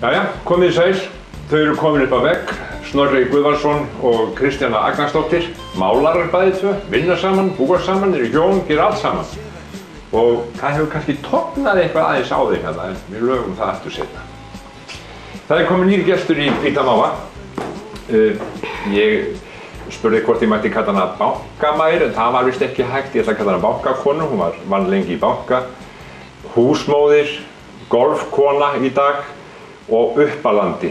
Jæja, komið sæl. Þau eru komin upp á vegg, Snorri Guðvarsson og Kristjana Agnarsdóttir. Málarar bæði tvö, vinna saman, búa saman, eru hjón, gera allt saman. Og það hefur kannski tognað eitthvað aðeins á þeim hérna, en við lögum það aftur seinna. Það er komin nýr gestur í Hvíta Máva. Ég spurði hvort ég mætti kalla hana bankamær, en það var vist ekki hægt. Ég ætla að kalla hana bankakonu, hún vann lengi í banka. Húsmóðir, golfkona í dag og uppalandi,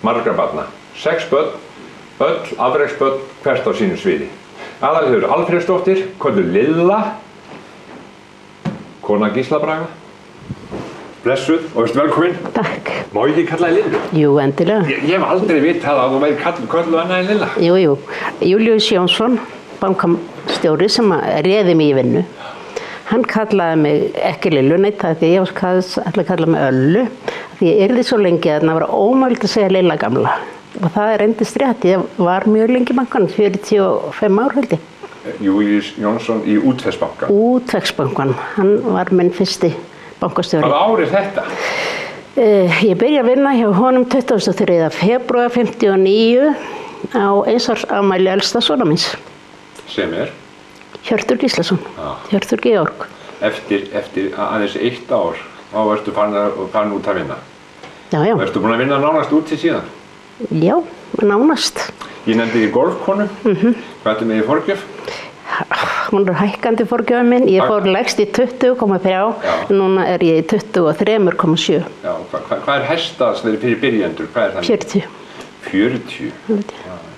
margra barna. 6 börn, öll afreksbörn, hvert á sínu sviði. Aðalheiður Alfreðsdóttir, kölluð Lilla, kona Gísla Braga. Blessuð og vertu velkomin. Takk. Má ég ekki kalla þig Lillu? Jú, endilega. Ég hef aldrei vitað að þú væri kölluð annað en Lilla. Jú. Júlíus Jónsson, bankastjóri sem réði mig í vinnu. Hann kallaði mig ekki Lillu, neitt það því ég ætla að kalla mig Öllu. Því ég yrði svo lengi að það var ómögulegt að segja Lilla gamla. Og það reyndist rétt, ég var mjög lengi í bankanum, 45 ár held ég. Júlíus Jónsson í Útvegsbanka. Útvegsbankan, hann var minn fyrsti bankastjóri. Hvaða ár er þetta? Ég byrja að vinna hjá honum 23. febrúar 59 á einsársafmæli elsta sonar míns. Sem er? Hjörtur Gíslason, Hjörtur Georg. Eftir aðeins 1 ár, þá ertu farin út að vinna. Já. Og ertu búin að vinna nánast út til síðan? Já, nánast. Ég nefndi þig golfkonu. Hvað ertu með í forgjöf? Hún er hækkandi forgjöfin minn. Ég fór lægst í 20,3, núna er ég í 23,7. Já, hvað er hestast þegar fyrir byrjendur? Hvað er það? 40. 40?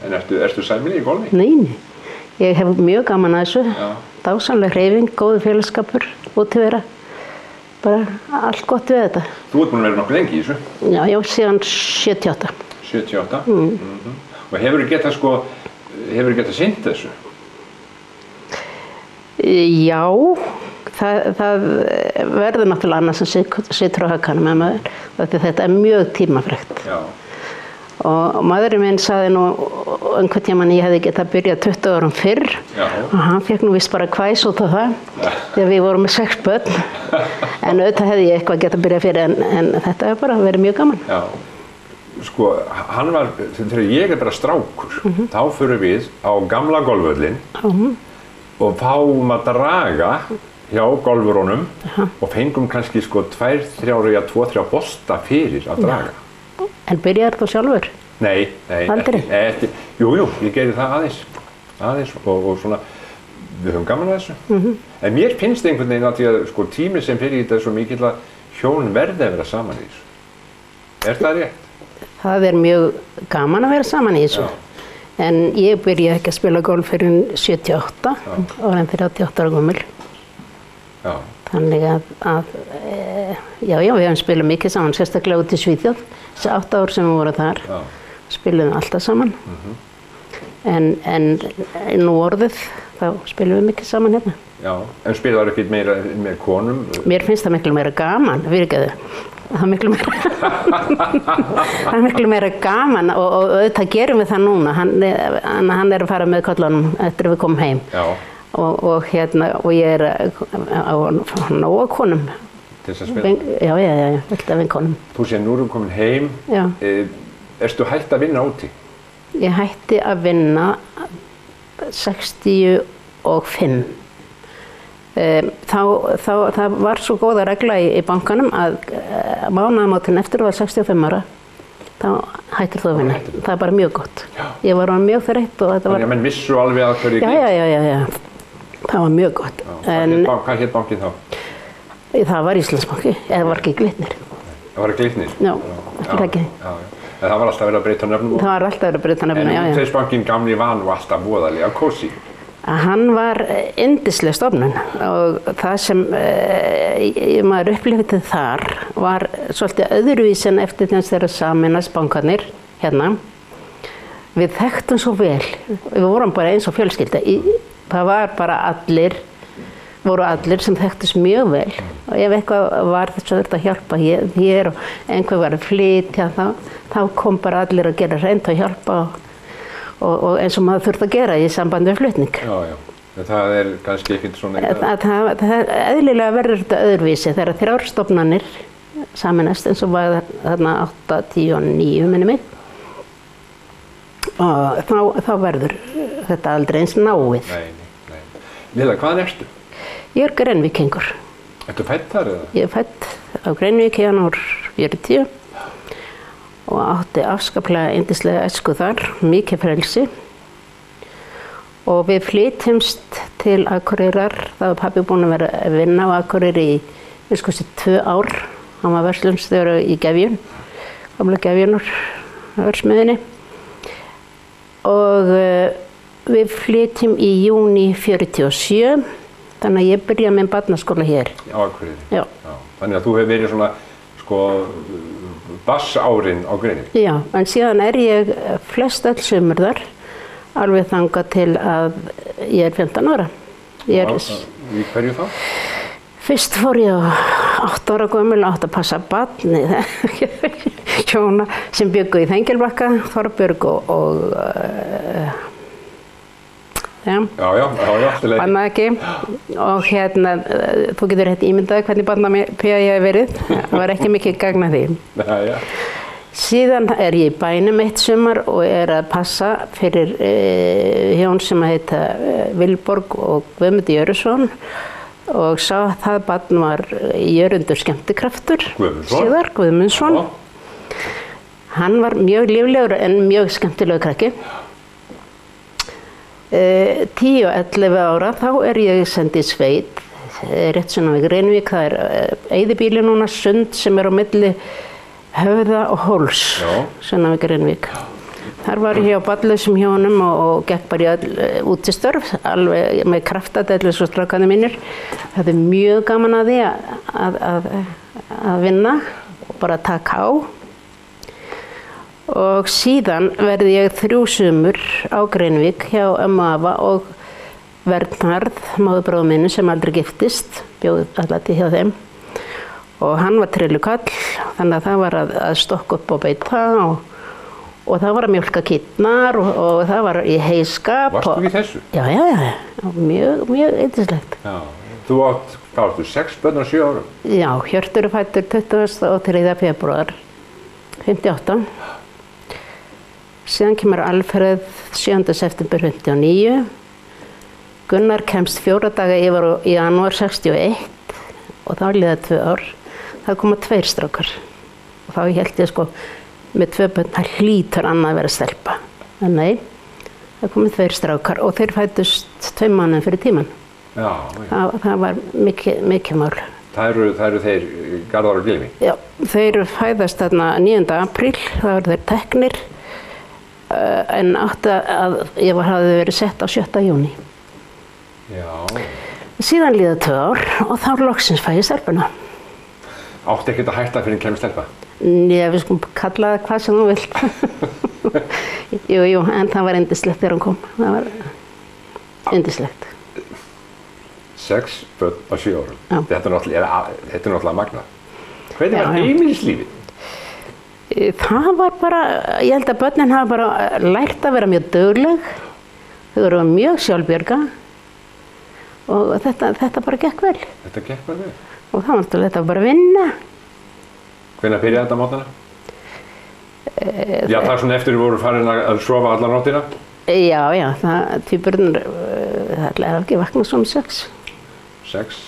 En ertu sæmileg í golfi? Nei. Ég hef mjög gaman að þessu, dásamleg hreyfing, góður félagsskapur, útivera, bara allt gott við þetta. Þú ert búin að vera nokkuð lengi í þessu? Já, síðan 78. 78? Og hefurðu getað sinnt þessu? Já, það verður náttúrulega annað sem situr á hakanum með maður, þetta er mjög tímafrekt. Já. Og maðurinn minn sagði nú einhvern tímann ég hefði getað byrjað 20 árum fyrr. Og hann fekk nú vist bara kvæs út af það þegar við vorum með 6 börn. En auðvitað hefði ég eitthvað getað byrjað fyrir en þetta hefur bara verið mjög gaman. Já, sko, þegar ég er bara strákur, þá förum við á gamla golfvöllinn og fáum að draga hjá golfurónum og fengum kannski sko 2-3 bolta fyrir að draga. En byrjaðir þú sjálfur? Nei, aldrei? Ekki. Jú, ég gerði það aðeins og svona, við höfum gaman að þessu. En mér finnst einhvern veginn að því að sko tími sem fyrir þetta er svo mikill að hjón verði að vera saman í þessu. Er það rétt? Það er mjög gaman að vera saman í þessu. En ég byrjaði ekki að spila golf fyrir 78, orðin 38 ára gömul. Já. Þannig já, við hefum spilað mikið saman, sérstaklega út í Svíþjóð. Þessi 8 ár sem við vorum þar, spiluðum alltaf saman. En nú orðið, þá spilum við mikið saman hérna. Já, en spilaðu ekki meira með konum? Mér finnst það miklu meira gaman, fyrirgefðu. Það er miklu meira gaman og auðvitað gerum við það núna. Hann er að fara með köllunum eftir að við komum heim. Já. Og ég er á nóga konum. Til þess að spila? Já, alltaf vinkonum. Þú sé, nú erum komin heim. Já. Ertu hætt að vinna úti? Ég hætti að vinna 65. Það var svo góða regla í bankanum að mánaðamótin eftir var 65 ára. Þá hættir þú að vinna. Það er bara mjög gott. Já. Ég var mjög þreytt og þetta var... Þannig að menn vissu alveg að hverju gert? Já. Það var mjög gott. Hvað hét bankinn þá? Það var Íslandsbanki, eða var ekki Glitnir. Það var Glitnir? Já, ekki ekki. En það var alltaf verið að breyta nöfnum? Það var alltaf verið að breyta nöfnum, já. En Útvegsbankinn gamli var nú alltaf voðalega kósí? Hann var yndisleg stofnun og það sem maður upplifði þar var svolítið öðruvísi en eftir þess þeirra sameinast bankarnir hérna. Við þekktum svo vel, við vorum bara eins og fjölskylda. Það var bara voru allir sem þekktust mjög vel og ef eitthvað var þess að þetta hjálpa hér og einhver var að flytja þá kom bara allir að gera hreint og hjálpa og eins og maður þurfti að gera í sambandi við flutning. Já. Það er kannski ekkert svona... Það er eðlilega verður þetta öðruvísi þegar 3 stofnanir sameinast eins og var þarna 8, 10 og 9 minni mig. Og þá verður þetta aldrei eins náið. Nei. Lilla, hvaðan ertu? Ég Grenivíkingur. Ertu fædd þar eða? Ég fædd á Grenivík í janúar 40 og átti afskaplega yndislega æsku þar, mikið frelsi. Og við flytjumst til Akureyrar, þá var pabbi búinn að vera að vinna á Akureyri í 2 ár. Hann var verslunarstjóri í Gefjun, gamla Gefjunur versmiðjunni. Og við flytjum í júní 47, þannig að ég byrja með barnaskóla hér. Á Akureyri? Já. Þannig að þú hefur verið svona, bassárin á Grenivík? Já, en síðan ég flest öll sumur þar, alveg þangað til að ég 15 ára. Í hverju þá? Fyrst fór ég á 8 ára gömul og átti að passa barni, hjóna sem bjuggu í Þengilbakka, Þorbjörg og annað ekki. Og þú getur rétt ímyndað hvernig barnapía ég hef verið, það var ekki mikið gagn að því. Síðan ég í bænum eitt sumar og að passa fyrir hjón sem heita Vilborg og Guðmund Jörusson. Og sá að það barn var Jörundur skemmtikraftur, síðar Guðmundsson. Hann var mjög líflegur en mjög skemmtilegur krakki. 10 og 11 ára þá ég send í sveit, rétt sunnan við Grenivík. Það eyðibýli núna, Sund sem á milli Höfða og Hóls, sunnan við Grenivík. Þar var ég á barnlausum hjónum og gekk bara í útistörf, alveg með kraftadellu svo strákarnir mínir. Það mjög gaman að því að vinna og bara taka á. Og síðan verði ég 3 sumur á Grenivík hjá ömmu og afa og Vernharð, móðurbróður minn sem aldrei giftist, bjó alltaf hjá þeim. Og hann var trillukall, þannig að það var að stokka upp og beita og það var að mjólka kýrnar og það var í heyskap. Varstu í þessu? Já, mjög yndislegt. Já, þú áttu 6 börn á 7 árum? Já, Hjörtur fæddur 23. febrúar 58. Síðan kemur Alfreð 7. september 59. Gunnar kemst 4 daga yfir í janúar 61 og þá liða 2 ár. Það koma 2 strákar og þá hélt ég með 2 börn, það hlýtur annað að vera stelpa. En nei, það komu 2 strákar og þeir fæddust 2 mánuðum fyrir tíman. Já. Það var mikið mál. Það eru þeir Garðar og Gylfi? Já, þeir fæðast þarna 9. apríl, það voru þeir teknir, en ég hafði verið sett á 7. júní. Já. Síðan líða 2 ár og þá loksins fæ ég stelpuna. Átti ekkert að hætta fyrir kemur stelpa? Nei, við skulum kalla það hvað sem þú vilt. Jú, en það var yndislegt þegar hún kom. Það var yndislegt. 6 börn á 7 árum. Já. Þetta er náttúrulega magnað. Hvernig var heimilislífið? Það var bara, ég held að börnin hafa bara lært að vera mjög dugleg. Þau voru mjög sjálfbjarga og þetta bara gekk vel. Þetta gekk bara vel? Og það var þetta bara að vinna. Hvenær byrjaði þetta á mótnana? Já, það er svona eftir við vorum farin að sofa allar nóttina? Já, tvíburinn, það er ekki vaknað svona 6. 6?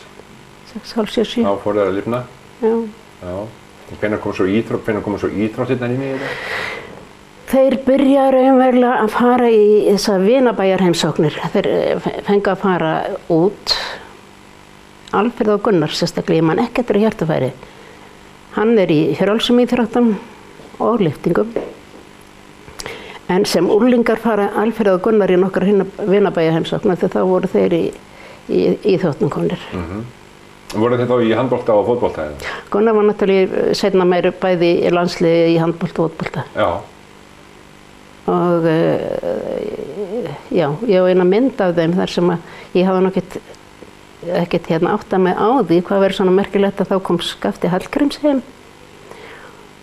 6, hálf 7, 7. Þá fór það að lifna? Já. Og hvenær kom svo íþróttirnar inn í þetta? Þeir byrjaði raunverulega að fara í þessar vinabæjarheimsóknir. Þeir fengu að fara út. Alfreð og Gunnar sérstaklega, ég man ekki eftir hjartafæri. Hann í frjálsum íþróttum og lyftingum. En sem úrlingar fara Alfreð og Gunnar í nokkrar vinabæjarheimsóknir þegar þá voru þeir í íþróttum komnir. Voru þeir þá í handbolta og fótbolta? Gunnar var náttúrulega seinna meira bæði í landsliði í handbolta og fótbolta. Já. Og já, ég á eina mynd af þeim þar sem ég hafði nú ekkert áttað mig á því hvað verið svona merkilegt að þá kom Skafti Hallgríms heim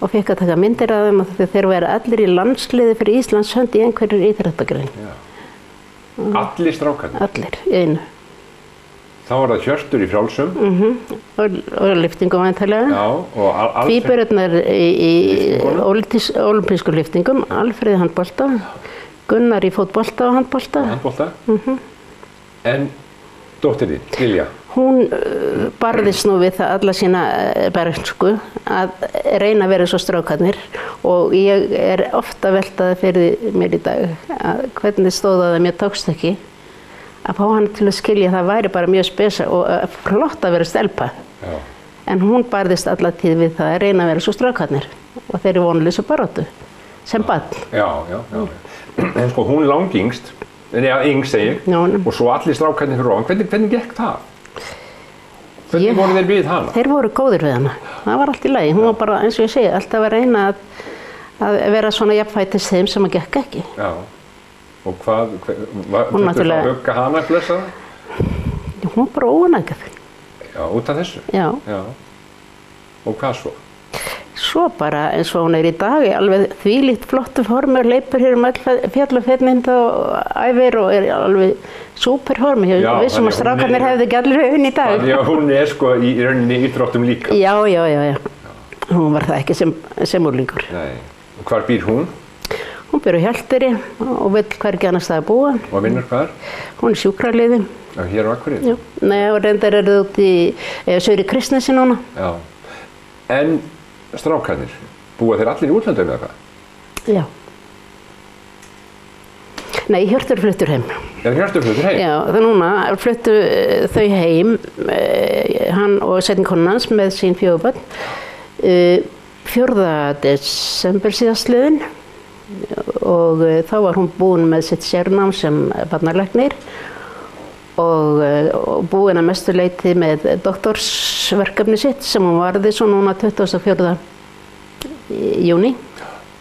og fekk að taka myndir af þeim og þeir verið allir í landsliði fyrir Íslands hönd í einhverjum íþróttagrein. Allir strákarnir? Allir, í einu. Þá var það Hjörtur í frjálsum. Og lyftingum væntanlega. Já, og Alfred. Tvíburarnir í ólympísku lyftingum, Alfreð í handbolta, Gunnar í fótbolta og handbolta. Handbolta. En dóttir þín, Lilja? Hún barðist nú við það alla sína bernsku að reyna að vera svo strákarnir og ég er ofta veltaði fyrir mér í dag að hvernig stóð að mér tókst ekki að fá hann til að skilja að það væri bara mjög spesa og flott að vera stelpa. Já. En hún barðist alla tíð við það að reyna að vera svo strákarnir og þeir eru vonleysu baráttu sem barn. Já. En sko hún langyngst, yngst segi ég, og svo allir strákarnir fyrir ofan. Hvernig gekk það? Hvernig voru þeir við hana? Þeir voru góðir við hana. Það var allt í lagi. Hún var bara, eins og ég segi, alltaf að reyna að vera svona jafnfætis þeim sem að gekk ekki. Já. Og hvað, þurftu það að hugga hana blessa það? Hún var bara óanægð. Já, út af þessu? Já. Og hvað svo? Svo bara eins og hún í dag, alveg þvílíkt flottu formi og leipur hér öll fjallafetnind og æfir og alveg súper formi. Ég vissum að strákarnir hefði ekki allir í dag. Já, hún sko í rauninni íþróttum líka. Já. Hún var það ekki sem úrlingur. Nei. Og hvar býr hún? Hún býr á Hjalteyri og vill hvergi annars staðar búa. Og vinnur hvar? Hún sjúkraliði. Já, hér á Akureyri? Já. Nei, og reyndar eru út í Suðri Kristnesi núna. Já. En strákarnir, búa þeir allir í útlöndum eða hvað? Já. Nei, Hjörtur fluttur heim. Hjörtur fluttur heim? Já, það núna fluttu þau heim, hann og seinni konan hans með sín 4 börn, 4. desember síðastliðinn og þá var hún búin með sitt sérnám sem barnalæknir og búin að mestu leyti með doktorsverkefni sitt sem hún varði svo núna 24. júní,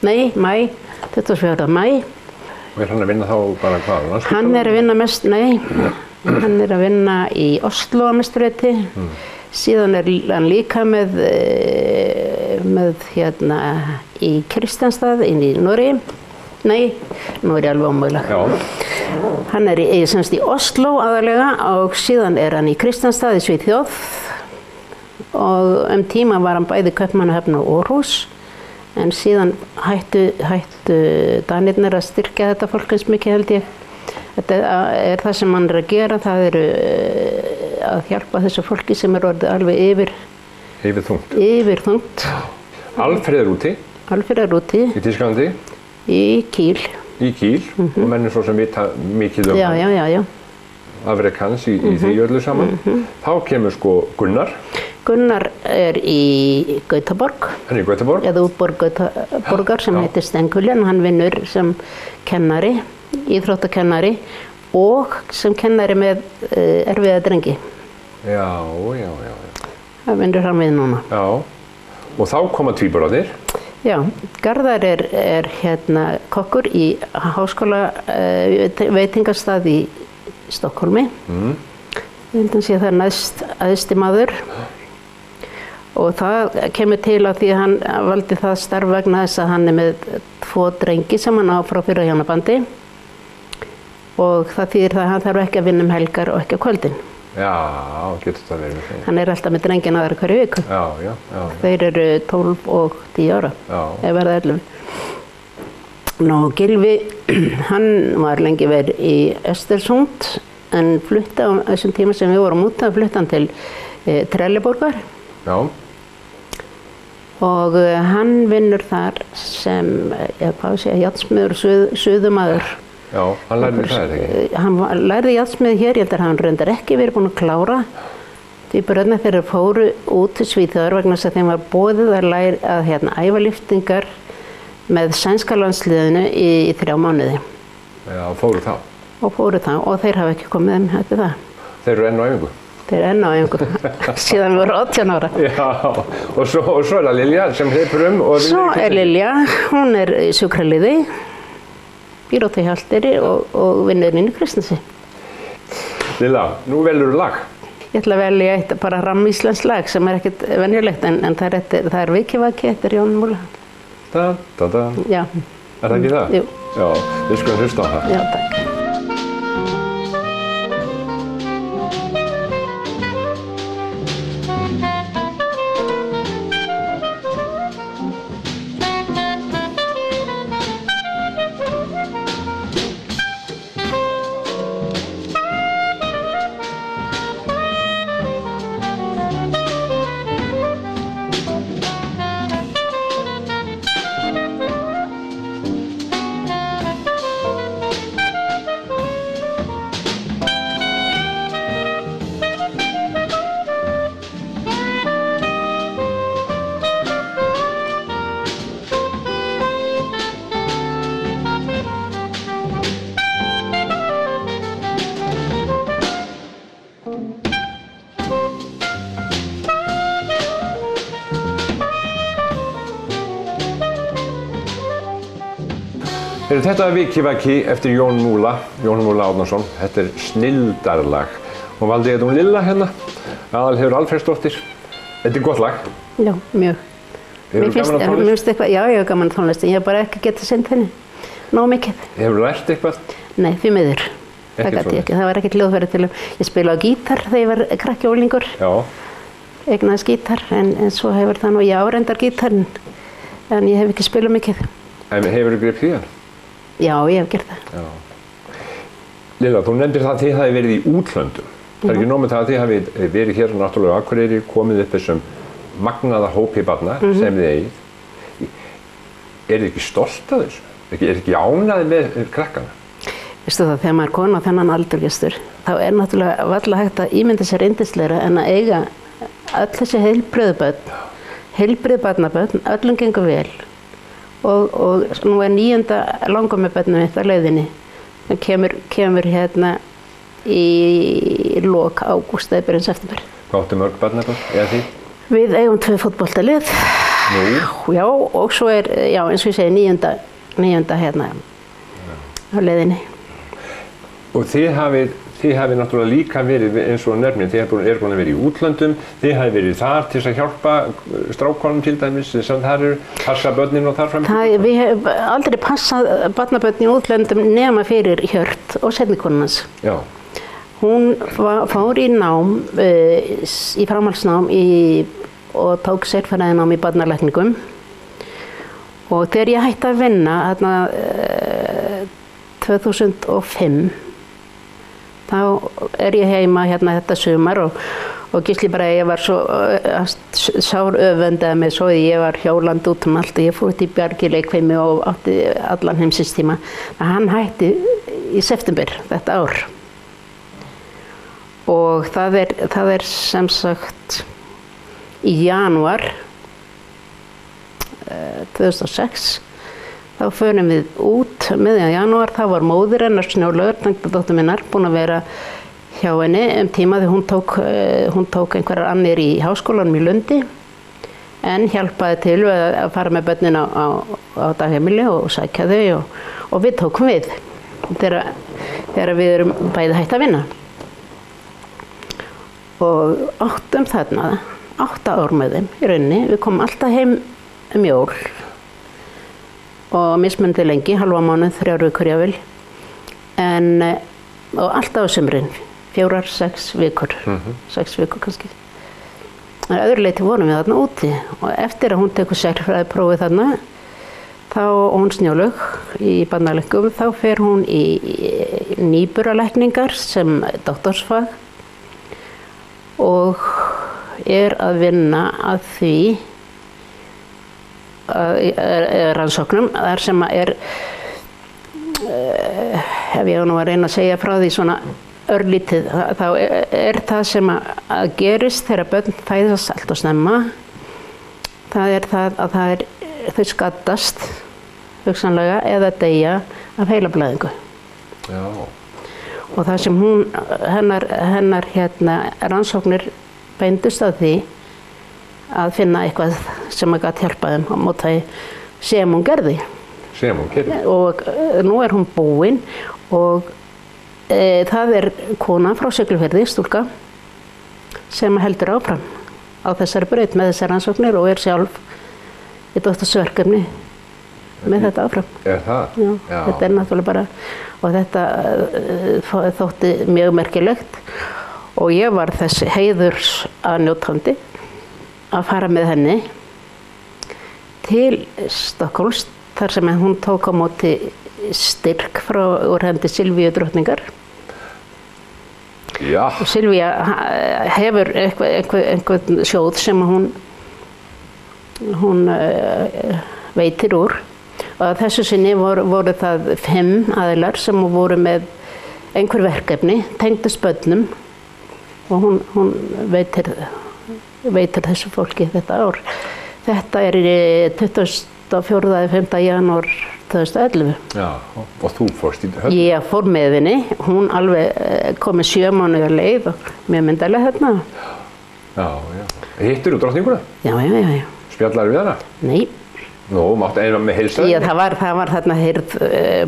nei, mæ, 24. mæ. Og hann að vinna þá bara hvað? Hann að vinna mest, nei, hann að vinna í Oslo að mestu leyti. Síðan hann líka með hérna í Kristianstad inn í Noregi. Nei, nú er ég alveg ómöguleg. Hann semst í Oslo aðalega og síðan hann í Kristianstad í Svíþjóð og tíma var hann bæði Kaupmannahöfn og Aarhus en síðan hættu Danirnir að styrkja þetta fólk eins mikið held ég. Þetta er það sem hann að gera, það að hjálpa þessu fólki sem orðið alveg yfirþungt. Alfreð úti? Alfreð úti. Í Þýskalandi? Í Kíl. Í Kíl, og mennir svo sem vita mikið Já. Afrek hans í því öllu saman. Þá kemur sko Gunnar. Gunnar í Gautaborg. Hann í Gautaborg? Eða útborg Gautaborgar sem heitir Stenkuljan. Hann vinnur sem kennari, íþróttakennari og sem kennari með erfiða drengi. Já. Það vinnur hann við núna. Já, og þá koma tvíburarnir. Já, Garðar er hérna kokkur í háskóla veitingastað í Stokkhólmi. Það er næst æðsti maður og það kemur til að því að hann valdi það starf vegna þess að hann með 2 drengi sem hann á frá fyrra hjónabandi og það þýðir það að hann þarf ekki að vinna helgar og ekki á kvöldin. Já, getur það verið með þeim. Hann alltaf með drengina aðra hverju viku. Já. Þeir eru 12 og 10 ára, eða verða 11. Nú, Gylfi, hann var lengi verið í Östersund en flutti á þessum tíma sem við vorum úti, flutti hann til Trelleborgar. Já. Og hann vinnur þar sem, járnsmiður og suðumaður. Já, hann lærði það ekki? Hann lærði járnsmið hér, ég held að hann reyndar ekki verið búinn að klára. Tvíburarnir þeirra fóru út til Svíþjóðar vegna þess að þeim var boðið að æfa lyftingar með sænska landsliðinu í 3 mánuði. Já, fóru þá? Og þeir hafa ekki komið þeim eftir það. Þeir eru enn á æfingu? Þeir eru enn á æfingu, síðan við vorum 18 ára. Já, og svo er það Lilja sem hleypur Svo er Lilja, hún er í sjúkraliði. Býr á Hjalteyri og vinnur inn í Kristnesi. Lilla, nú velur þú lag? Ég ætla að velja eitt bara rammíslenskt lag sem er ekkert venjulegt en það er Vikivaki eftir Jón Múla. Da. Já. Er það ekki það? Jú. Já, við skulum hlusta á það. Já, takk. Þetta er Vikivaki eftir Jón Múla Árnason. Þetta er snilldarlag. Og valdi ég þetta Lilla hérna, Aðalheiður Alfreðsdóttir. Þetta er gott lag. Já, mjög. Hefur þú gaman að tónlist? Já, ég hef gaman að tónlist, en ég hef bara ekki getað synt henni. Nóg mikið. Hefur þú lært eitthvað? Nei, því miður. Það gat ég ekki. Það var ekkert hljóðfæri til ég spila á gítar þegar ég var krakki og unglingur. Já. Eignaðist gítar, en svo hefur það nú, já, reyndar gítarinn, en ég hef ekki spilað mikið. En hefur þú gripið í hann? Já, ég hef gert það. Já. Lilla, þú nefndir það að þið hafi verið í útlöndum. Það er ekki nóg með það að þið hafi verið hér náttúrulega á Akureyri, komið upp þessum magnaða hópi barna sem þið eigið. Er þið ekki stolt af þessu? Er ekki ánægð með krakkana? Veistu það, þegar maður er kona á þennan aldurgestur, þá er náttúrulega varla hægt að ímynda sér yndislegra en að eiga öll þessi heilbrigð barnabörn, öllum gengur vel. Og nú er 9. langömmubörnum mitt á leiðinni. Það kemur hérna í lok ágúst eða byrjun september. Hvað áttu mörg barnabörn, eða því? Við eigum 2 fótboltalið. Nú? Já, og svo er, já, eins og ég segi, 9. hérna á leiðinni. Og þið hafið náttúrulega líka verið, eins og nefnir, þið eru búin að vera í útlöndum, þið hafið verið þar til að hjálpa strákonum til dæmis, sem þar eru, passa börnin og þar fram. Við hefum aldrei passað barnabörn í útlöndum nema fyrir Hjört og seinnikonans. Já. Hún fór í nám, í framhaldsnám og tók sérfræðinám í barnalækningum. Og þegar ég hætti að vinna, þarna 2005, þá er ég heima hérna þetta sumar og Gísli bara, ég var svo sár öfundaði mig svo ég var hjólandi út allt og ég fór út í Bjargi leikfimi og átti allan heimsins tíma. Hann hætti í september þetta ár. Og það er sem sagt í janúar 2006 þá förum við út miðjan janúar, þá var móðir hennar Snjólaug, tengdadóttir minnar, búin að vera hjá henni tíma því hún tók einhverjar annir í háskólanum í Lundi en hjálpaði til að fara með börnin á dagheimili og sækja þau og við tókum við þegar við erum bæði hætt að vinna. Og áttum þarna 8 ár með þeim í rauninni. Við komum alltaf heim jól og mismunandi lengi, halva mánuð, 3 vikur jafnvel. Og alltaf á sumrin, 4-6 vikur, 6 vikur kannski. En öðru leyti vorum við þarna úti og eftir að hún tekur sérfræðiprófið þarna, og hún Snjólaug í barnalækningum, þá fer hún í nýburalækningar sem doktorsfag og er að vinna að því rannsóknum þar sem er ef ég nú að reyna að segja frá því svona örlítið, þá er það sem að gerist þegar börn fæðast allt og snemma, það er það að þau skaddast hugsanlega eða deyja af heilablæðingu. Já. Og það sem hennar rannsóknir beindust að því að finna eitthvað sem að gat hjálpa þeim á móti sem hún gerði. Sem hún gerði. Og nú er hún búin og það er kona frá Siglufirði, stúlka, sem heldur áfram á þessari braut með þessar rannsóknir og er sjálf í doktorsverkefni með þetta áfram. Er það? Já, já. Þetta er náttúrulega bara, og þetta þótti mjög merkilegt og ég var þessi heiðurs aðnjótandi að fara með henni til Stokkólms þar sem hún tók á móti styrk úr hendi Silvíu drottningar. Já. Og Silvía hefur einhvern sjóð sem hún veitir úr og að þessu sinni voru það 5 aðilar sem voru með einhver verkefni tengdust börnum og hún veitir þessu fólki þetta ár. Þetta er 24. eða 5. janúar 2011. Já, og þú fórst í höfn? Ég fór með henni, hún alveg kom með 7 mánuðar leið og mjög myndarlega þarna. Já, já. Hittir þú drottninguna? Já. Spjallar við hana? Nei. Nú, máttu eina með heilsa? Já, það var þarna heyrð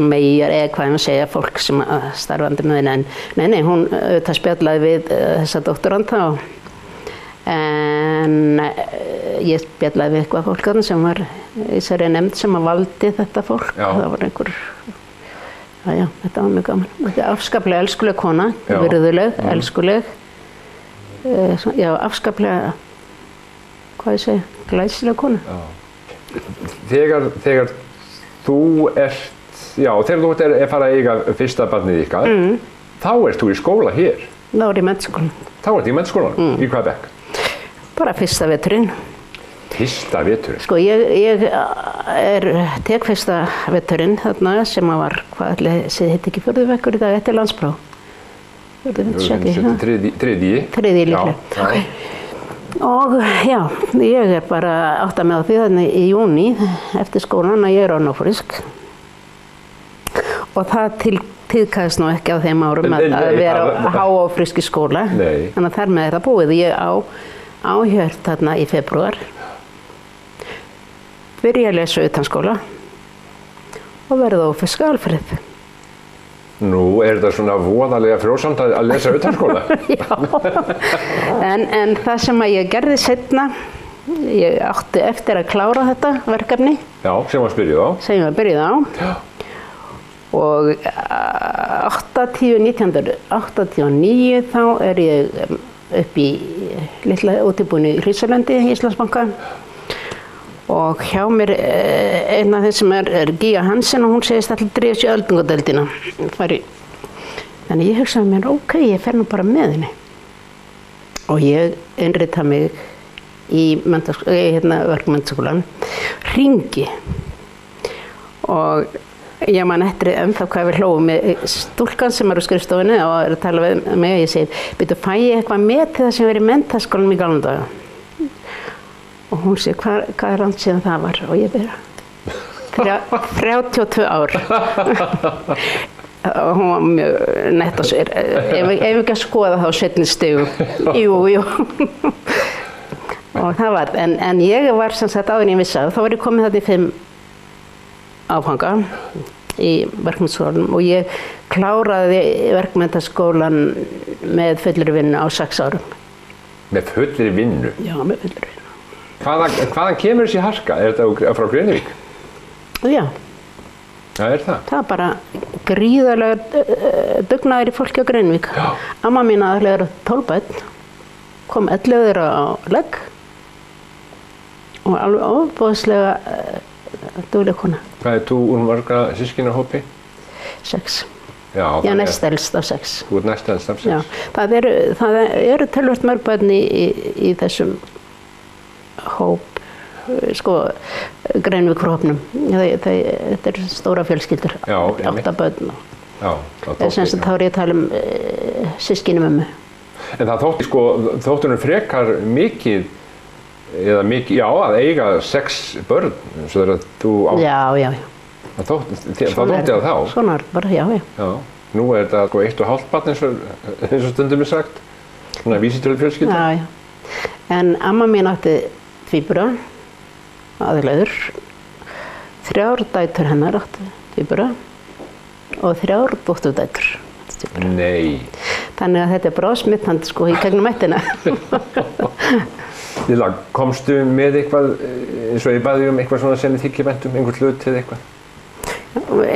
meir eða hvað ég segja, fólk sem starfandi með henni, en nei, hún auðvitað spjallaði við þessa doktoranda en ég spjallaði við eitthvað fólk þarna sem var í þessari nefnd sem valdi þetta fólk. Já. Það var einhver, já, þetta var mjög gaman. Þetta er afskaplega elskuleg kona, virðuleg, elskuleg, já, afskaplega, hvað ég segja, glæsileg kona. Já. Þegar þú ert, já, þegar þú ert að fara að eiga fyrsta barnið ykkar, þá ert þú í skóla hér. Þá er ég í menntaskólanum. Þá ert í menntaskólanum, í hvaða bekk? Bara fyrsta veturinn. Fyrsta veturinn? Sko, ég tek fyrsta veturinn þarna sem var, hvað ætli, heiti ekki fjórði bekkur í dag, eftir landspróf. Þriðji líklega. Já. Og já, ég bara átta mig á því þannig í júní eftir skólan að ég orðin ófrísk. Og það tíðkaðist nú ekki á þeim árum að vera háófrísk í skóla. Nei. Þannig að þar með þetta búið. Ég áhjört þarna í febrúar. Byrja að lesa utanskóla og verða ófrísk alfrið. Nú, þetta svona voðalega frjósamt að lesa utanskóla? Já, en það sem að ég gerði seinna, ég átti eftir að klára þetta verkefni. Já, sem var byrjuð á. Sem var byrjuð á. Já. Og 1989 þá er ég upp í litla útibúinu í Hrísalandi í Íslandsbanka. Og hjá mér einn af þeim sem er Gía Hansen og hún segist allir drífa sér öldungadeildina. Þannig ég hugsaði mér, ok, ég fer nú bara með henni. Og ég innrita mig í verkmenntaskólan, hringi. Og ég man eftir ennþá hvað við hlófum með stúlkan sem er á skrifstofunni og er að tala við mig og ég segi, byrju, fæ ég eitthvað með til það sem verið í menntaskólanum í gamla daga? Og hún segi, hvað er langt síðan það var? Og ég byrja, 32 ár. Og hún var mjög nett á sér. Ef ekki að skoða þá seinni stigum. Jú. Og það var, en ég var sem sagt áður en ég vissi að þá var ég komin þarna í 5 áfanga í verkmenntaskólanum og ég kláraði verkmenntaskólan með fullri vinnu á 6 árum. Með fullri vinnu? Já, með fullri vinnu. Hvaðan kemur þessi harka? Er þetta frá Grenivík? Já. Það er það? Það er bara gríðarlega dugnaðir í fólki á Grenivík. Já. Amma mín aðlega 12 börn, kom 11 þeirra á legg og alveg ofboðslega dugleg kona. Hvað er þú úr marga systkinahópi? 6. Já, ég er næst elst af 6. Þú ert næst elst af 6? Já, það eru tölvört mörg börn í þessum hóp, sko, Grenivíkurhópnum. Þetta er stóra fjölskyldur, 8 börn. Já, það tókti. Sem þá er ég að tala systkini mömmu. En það þótti, sko, þótti hún frekar mikið, já, að eiga 6 börn, svo þegar þú átt. Já. Það þótti að þá. Svona er bara, já. Já, nú er þetta sko 1,5 barn eins og stundum er sagt, svona vísitölu fjölskylda. Já. En amma mín átti tvíbura, aðleiður, 3 dætur hennar átti tvíbura og 3 dótturdætur. Nei. Þannig að þetta er bráðsmittandi sko í gegnum ættina. Lilla, komstu með eitthvað, eins og ég baði eitthvað svona sem þið þykir væntum, einhvern hlut eða eitthvað?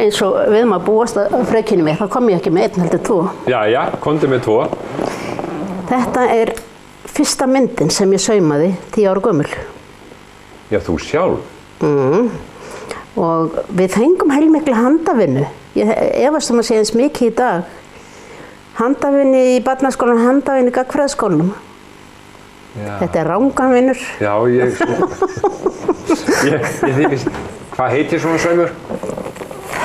Eins og við maður búast að frökinu mig, þá kom ég ekki með 1 heldur 2. Já, komdu með 2. Þetta er fyrsta myndin sem ég saumaði 10 ára gömul. Já, þú sjálf? Og við fengum heilmikla handavinnu. Ég efast að sé eins mikið í dag. Handavinnu í barnaskólanum, handavinnu í gagnfræðaskólanum. Þetta er ranganvinnur. Já, ég þykist. Hvað heitir svona saumur?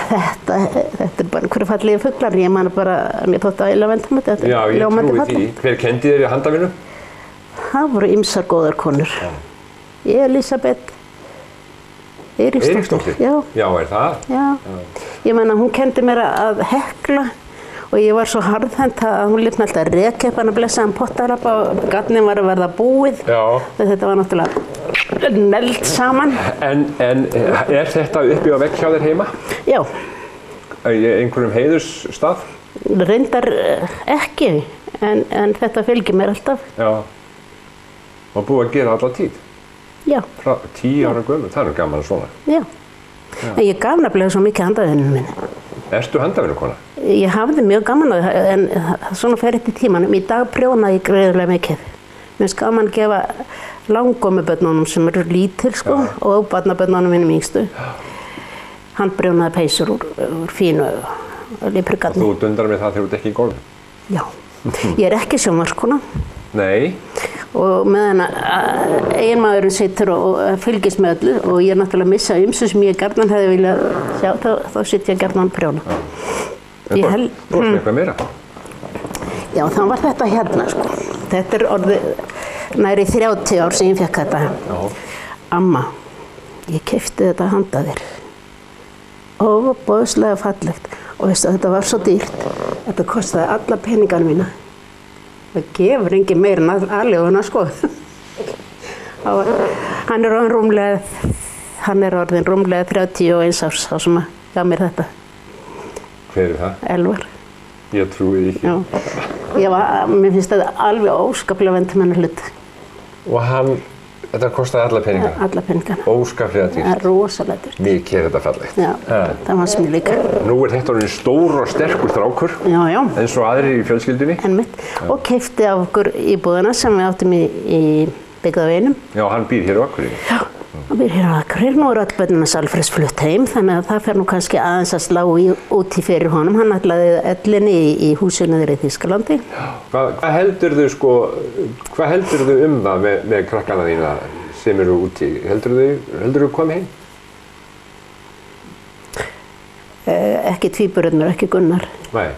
Þetta er bara einhverju fallegi fuglar. Ég man bara, mér þótti að venda með þetta. Já, ég trúi því. Hver kendi þér í handavinnu? Það voru ýmsar góðar konur. Elisabeth Eiríksdóttir. Já, er það? Já. Ég meina, hún kendi mér að hekla og ég var svo harðhent að hún lét mér alltaf að rekja upp hann að blessaðan pottarapa og gatnin var að verða búið. Já. Þetta var náttúrulega neld saman. En þetta uppi á vegg hjá þér heima? Já. Í einhverjum heiðursstað? Reyndar ekki, en þetta fylgir mér alltaf. Já. Og búið að gera alla tíð? Já. Frá 10 ára gömul, það gaman svona. Já. En ég gaf nefnilega svo mikið handavinnum minni. Ertu handavinnukona? Ég hafði mjög gaman að það, en svona fer þetta í tímanum. Í dag prjónaði ég greiðlega mikið. Mér finnst gaman að gefa langömmubörnunum sem eru lítil, sko, og barnabörnunum mínum yngstu. Hann prjónaði peysur úr fínu lífrigarni. Og þú dundar með það þegar þú ert ekki í gólfi? Já. Ég er ekki sjónvarpskona. Nei. Og meðan eiginmaðurinn situr og fylgist með öllu og ég er náttúrulega að missa ýmsu sem ég gjarnan hefði viljað sjá, þá sitt ég gjarnan að prjóna. En þú varst eitthvað meira? Já, þá var þetta hérna, sko. Þetta er orðið næri 30 ár sem ég fékk þetta. Já. Amma, ég keypti þetta handa þér. Ofboðslega fallegt. Og veistu, þetta var svo dýrt. Þetta kostaði alla peningarna mína. Það gefur engin meir en aðljóðuna, sko. Hann er orðin rúmlega 31 árs, þá sem gaf mér þetta. Hver er það? Elvar. Ég trúi því ekki. Já. Mér finnst þetta alveg óskaplega vænt um hennar hlut. Og þetta kostaði alla peninga? Alla peninga. Óskaplega dýrt? Það er rosalega dýrt. Mikið er þetta fallegt. Já, það var sem ég líka. Nú er þetta orðinn stór og sterkur strákur. Já, já. Eins og aðrir í fjölskyldunni. Einmitt. Og keypti af okkur íbúðina sem við áttum í byggðaveginum. Já, hann býr hér á Akureyri. Já, hann býr hér á Akureyri. Nú eru öll börnin hans Alfreðs flutt heim, þannig að það fer nú kannski aðeins að slá út í fyrir honum. Hann ætlaði ellinni í húsinu þeirra í Þýskalandi. Hvað heldurðu um það með krakkana þína sem eru úti? Heldurðu komið heim? Ekki tvíburarnir, ekki Gunnar. Nei.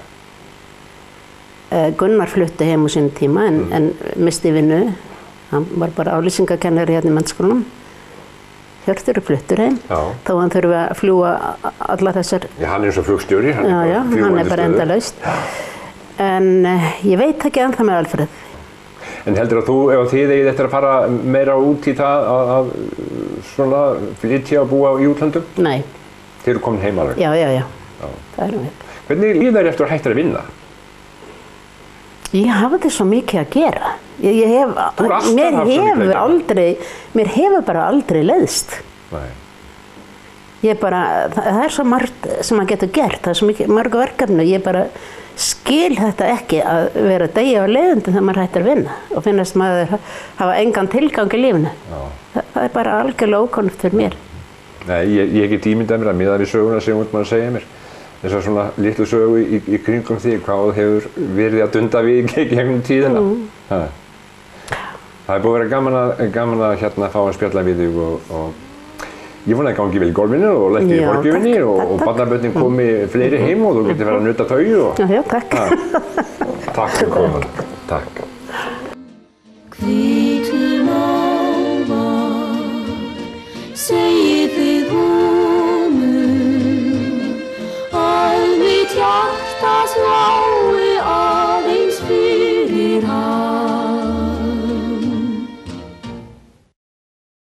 Gunnar flutti heim á sínum tíma en misti vinnu. Hann var bara aflýsingakennari hérna í Menntaskólanum. Hjörtur fluttur heim. Já. Þá hann þurfi að fljúga allar þessar... Já, hann er eins og flugstjóri. Já, hann er bara endalaust. En ég veit ekki ennþá með Alfreð. En heldur að ef þið eigið eftir að fara meira út í það að svona flytja og búa í útlöndum? Nei. Þið eru komin heim alveg? Já. Það erum við. Hvernig líður þér eftir að hættir að vinna? Ég hafði svo mikið að gera. Mér hefur bara aldrei leiðst. Nei. Það er svo margt sem maður getur gert, það er svo marga verkefni. Ég bara skil þetta ekki að vera degi á leiðindi þegar maður hættir að vinna og finnast maður hafa engan tilgang í lífinu. Það er bara algjörlega ókunnugt fyrir mér. Nei, ég get ímyndað mér að miðað við söguna sem út maður segja mér. Þessar svona litlu sögu í kringum því hvað hefur verið að dunda við gegnum tíðina. Það er búið að vera gaman að hérna fá að spjalla við þig og ég vona að gangi vel í golfinu og leggja í borgjöfinni og barnabörnin komi fleiri heim og þú getur verið að nuta þau. Já, takk. Takk fyrir komin. Takk. Hvítum ávar, segið þið honum, að mitt hjarta slá.